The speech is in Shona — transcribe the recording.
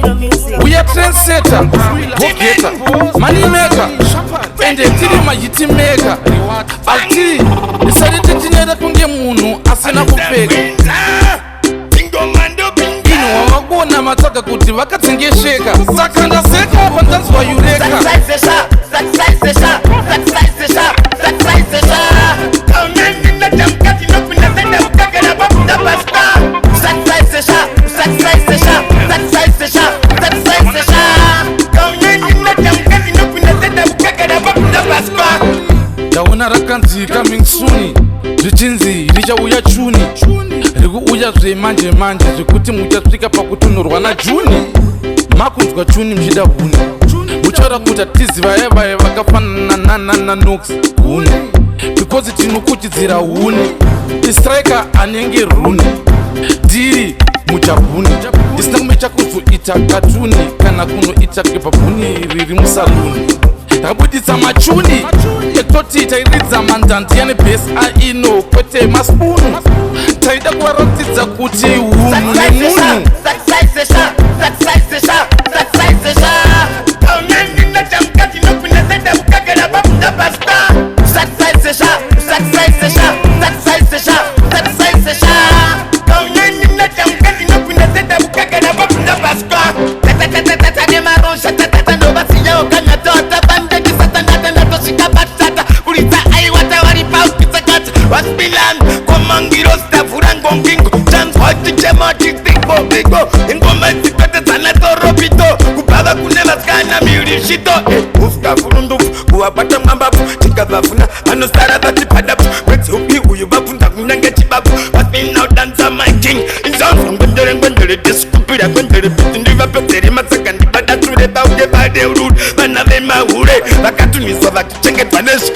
We are trendsetter, go-getter, money maker, and a tiri mahiti maker. Ati, decided to neda kunge munu asina kupeka. Inno wagona mataka kuti vakatengesheka. Sakanda seka pandanzi wa yureka. Yaona rakanzi coming soon. Richinzi richauya chuni. Rikuuya zve manje manje zvekuti muchasvika pakutunurwa naJuni. Makunzwa chuni mchida huni. Muchaura kuti tiziva evaye vakafanana naNox huni. Because tinokuchidzira huni. Istriker anenge runi. Diri muchabhuni. Ndisina kumecha kuzoita katuni kana kunoita kebhabhuni riri musaluni. Takabuditsa machuni ekutoti tairidza mandandi yane bhesi aInno kwete maspunu. Taida kuvaratidza kuti hunhu nemunhu. Kuwapata mwambavu chikavavuna anosara vachipadapu wetsopi uyu vabvunza kunyange chibabu wasina udanza my king inzonzo ngwendere ndisikupira kwendere kuti ndivapedzere matsaka ndibadature baude badeururu vana vemahure vakatuniswa vachichengedzwa nezvi